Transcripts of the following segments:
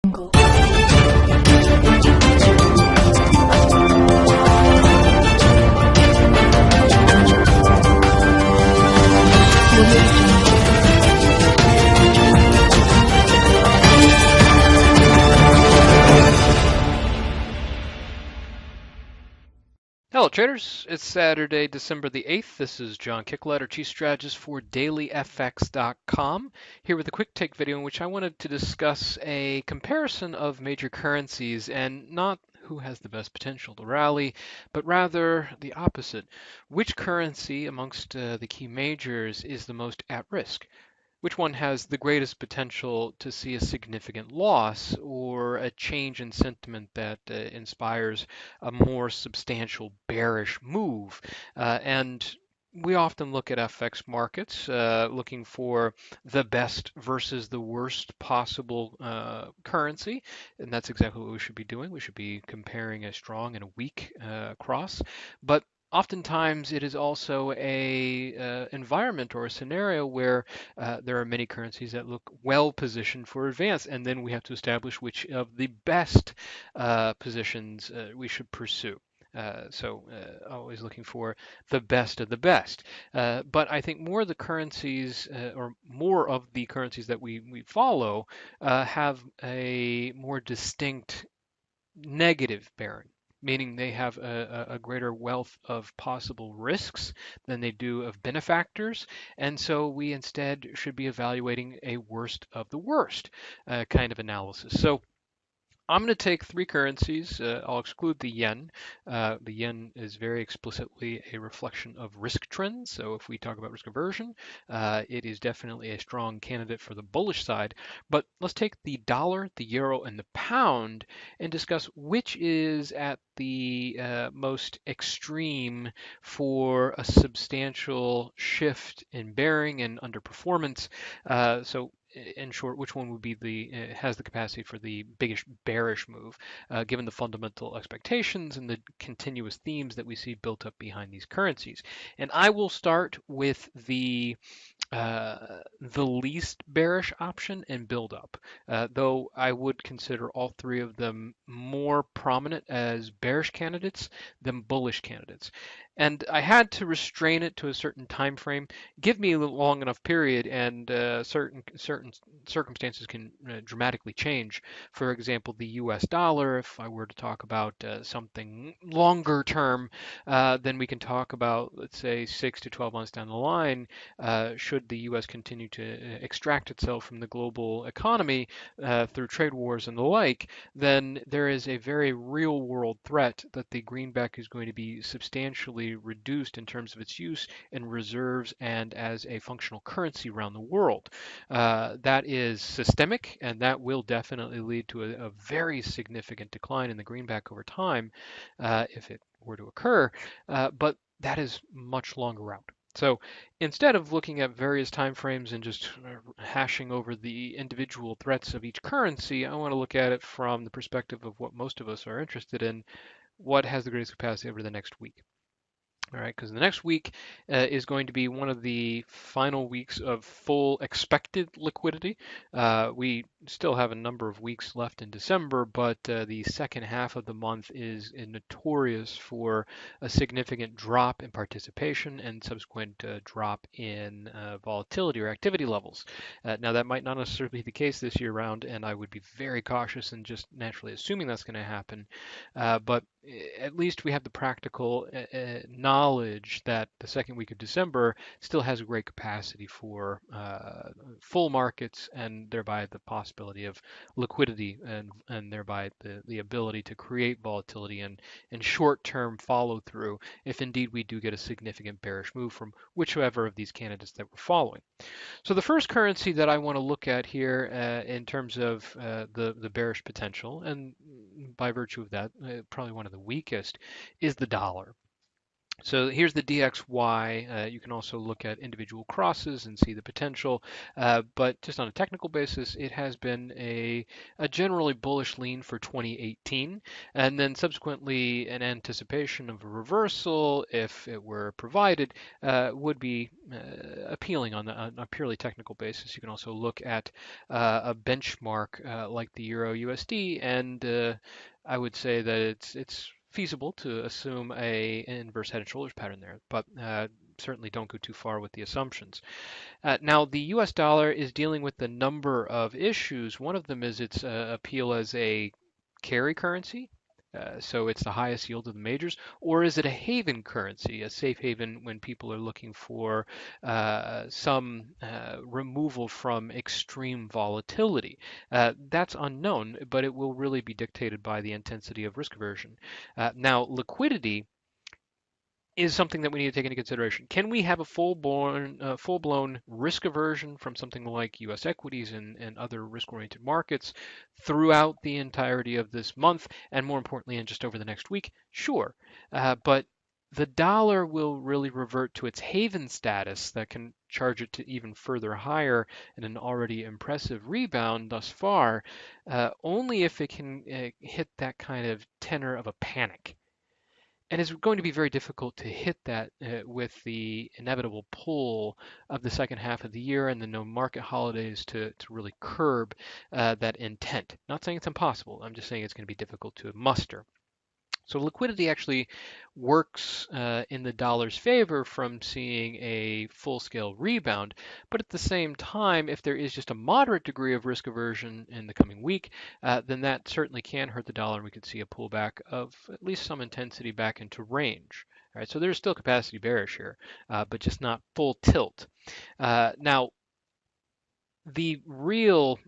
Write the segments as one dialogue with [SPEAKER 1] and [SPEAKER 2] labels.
[SPEAKER 1] angle.
[SPEAKER 2] Hello, traders. It's Saturday, December the 8th. This is John Kickletter, Chief Strategist for DailyFX.com, here with a quick take video in which I wanted to discuss a comparison of major currencies and not who has the best potential to rally, but rather the opposite. Which currency amongst the key majors is the most at risk? Which one has the greatest potential to see a significant loss or a change in sentiment that inspires a more substantial bearish move? And we often look at FX markets looking for the best versus the worst possible currency, and that's exactly what we should be doing. We should be comparing a strong and a weak cross. But oftentimes it is also a environment or a scenario where there are many currencies that look well positioned for advance, and then we have to establish which of the best positions we should pursue. Always looking for the best of the best. But I think more of the currencies, or more of the currencies that we follow, have a more distinct negative bearing, meaning they have a greater wealth of possible risks than they do of benefactors. And so we instead should be evaluating a worst of the worst kind of analysis. So I'm going to take three currencies. I'll exclude the yen. The yen is very explicitly a reflection of risk trends. So if we talk about risk aversion, it is definitely a strong candidate for the bullish side. But let's take the dollar, the euro, and the pound and discuss which is at the most extreme for a substantial shift in bearing and underperformance. So in short, which one would be the has the capacity for the biggest bearish move, given the fundamental expectations and the continuous themes that we see built up behind these currencies. And I will start with the least bearish option and build up, though I would consider all three of them more prominent as bearish candidates than bullish candidates. And I had to restrain it to a certain time frame. Give me a long enough period, and certain circumstances can dramatically change. For example, the U.S. dollar. If I were to talk about something longer term, then we can talk about, let's say, 6 to 12 months down the line. Should the U.S. continue to extract itself from the global economy through trade wars and the like, then there is a very real world threat that the greenback is going to be substantially reduced in terms of its use in reserves and as a functional currency around the world. That is systemic, and that will definitely lead to a very significant decline in the greenback over time if it were to occur. But that is much longer out. So instead of looking at various time frames and just hashing over the individual threats of each currency, I want to look at it from the perspective of what most of us are interested in: what has the greatest capacity over the next week. All right, because the next week is going to be one of the final weeks of full expected liquidity. We still have a number of weeks left in December, but the second half of the month is notorious for a significant drop in participation and subsequent drop in volatility or activity levels. Now, that might not necessarily be the case this year round, and I would be very cautious in just naturally assuming that's going to happen. But at least we have the practical knowledge that the second week of December still has a great capacity for full markets and thereby the possibility of liquidity and thereby the ability to create volatility and short-term follow through if indeed we do get a significant bearish move from whichever of these candidates that we're following. So the first currency that I want to look at here in terms of the bearish potential, and by virtue of that, probably one of the weakest, is the dollar. So here's the DXY. You can also look at individual crosses and see the potential, but just on a technical basis, it has been a generally bullish lean for 2018, and then subsequently an anticipation of a reversal, if it were provided, would be appealing on a purely technical basis. You can also look at a benchmark like the Euro USD, and I would say that it's feasible to assume an inverse head and shoulders pattern there, but certainly don't go too far with the assumptions. Now, the US dollar is dealing with a number of issues. One of them is its appeal as a carry currency. So it's the highest yield of the majors, or is it a haven currency, a safe haven when people are looking for some removal from extreme volatility? That's unknown, but it will really be dictated by the intensity of risk aversion. Now, liquidity is something that we need to take into consideration. Can we have a full-blown risk aversion from something like U.S. equities and other risk-oriented markets throughout the entirety of this month, and more importantly, and just over the next week? Sure, but the dollar will really revert to its haven status that can charge it to even further higher in an already impressive rebound thus far, only if it can hit that kind of tenor of a panic. And it's going to be very difficult to hit that with the inevitable pull of the second half of the year and the no market holidays to really curb that intent. Not saying it's impossible. I'm just saying it's going to be difficult to muster. So liquidity actually works in the dollar's favor from seeing a full-scale rebound. But at the same time, if there is just a moderate degree of risk aversion in the coming week, then that certainly can hurt the dollar, and we could see a pullback of at least some intensity back into range. All right, so there's still capacity bearish here, but just not full tilt. Now, the real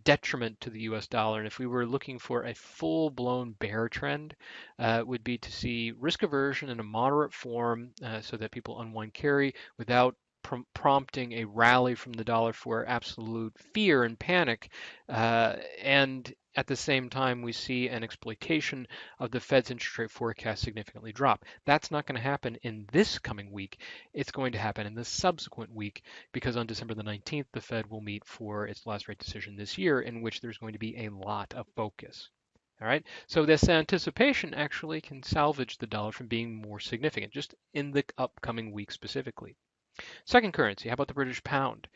[SPEAKER 2] detriment to the US dollar, and if we were looking for a full blown bear trend, would be to see risk aversion in a moderate form so that people unwind carry without prompting a rally from the dollar for absolute fear and panic. And at the same time, we see an exploitation of the Fed's interest rate forecast significantly drop. That's not going to happen in this coming week. It's going to happen in the subsequent week because on December the 19th, the Fed will meet for its last rate decision this year, in which there's going to be a lot of focus. All right, so this anticipation actually can salvage the dollar from being more significant, just in the upcoming week specifically. Second currency, how about the British pound?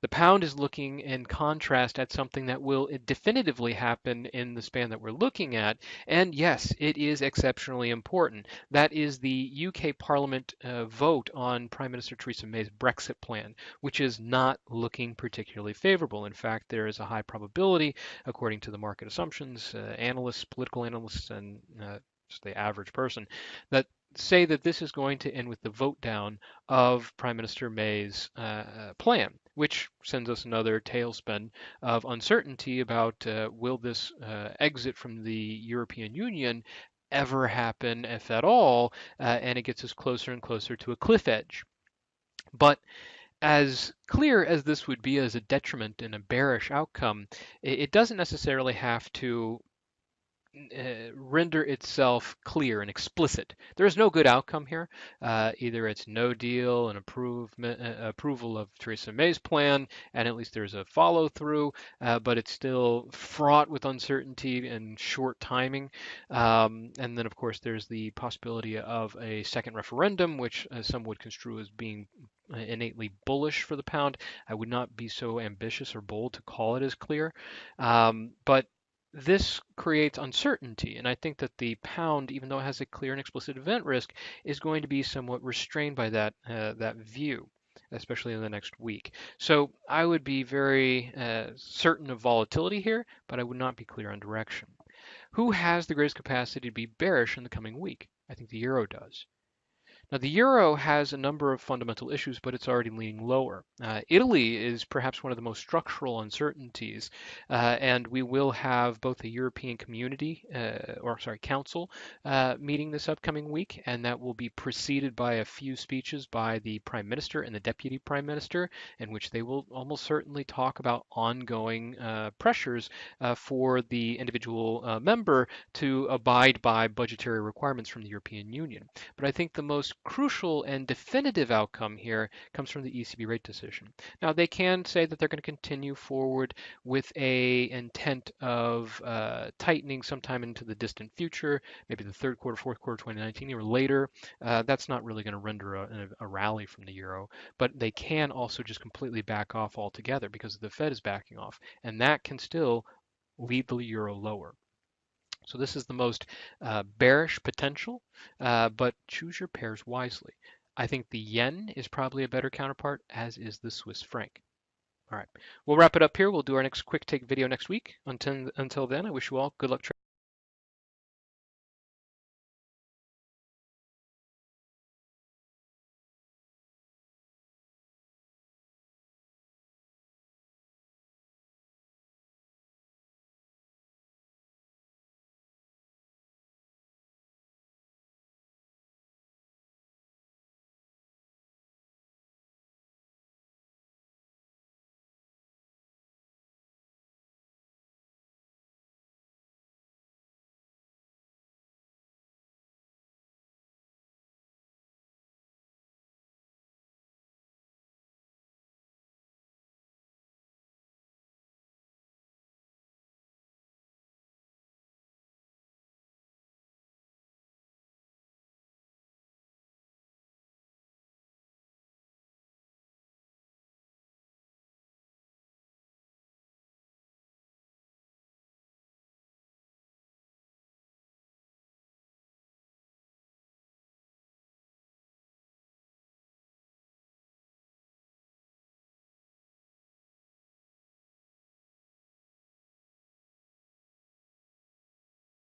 [SPEAKER 2] The pound is looking in contrast at something that will definitively happen in the span that we're looking at. And yes, it is exceptionally important. That is the UK Parliament vote on Prime Minister Theresa May's Brexit plan, which is not looking particularly favorable. In fact, there is a high probability, according to the market assumptions, analysts, political analysts, and just the average person, that say that this is going to end with the vote down of Prime Minister May's plan, which sends us another tailspin of uncertainty about will this exit from the European Union ever happen, if at all, and it gets us closer and closer to a cliff edge. But as clear as this would be as a detriment and a bearish outcome, it doesn't necessarily have to render itself clear and explicit. There is no good outcome here. Either it's no deal and approval of Theresa May's plan, and at least there's a follow through, but it's still fraught with uncertainty and short timing. And then, of course, there's the possibility of a second referendum, which some would construe as being innately bullish for the pound. I would not be so ambitious or bold to call it as clear. But this creates uncertainty, and I think that the pound, even though it has a clear and explicit event risk, is going to be somewhat restrained by that view, especially in the next week. So I would be very certain of volatility here, but I would not be clear on direction. Who has the greatest capacity to be bearish in the coming week? I think the euro does. Now, the euro has a number of fundamental issues, but it's already leaning lower. Italy is perhaps one of the most structural uncertainties, and we will have both a European Community, Council meeting this upcoming week, and that will be preceded by a few speeches by the Prime Minister and the Deputy Prime Minister, in which they will almost certainly talk about ongoing pressures for the individual member to abide by budgetary requirements from the European Union. But I think the most crucial and definitive outcome here comes from the ECB rate decision. Now, they can say that they're going to continue forward with a intent of tightening sometime into the distant future, maybe the third quarter, fourth quarter 2019 or later. That's not really going to render a rally from the euro, but they can also just completely back off altogether because the Fed is backing off, and that can still lead the euro lower. So this is the most bearish potential, but choose your pairs wisely. I think the yen is probably a better counterpart, as is the Swiss franc. All right, we'll wrap it up here. We'll do our next quick take video next week. Until then, I wish you all good luck.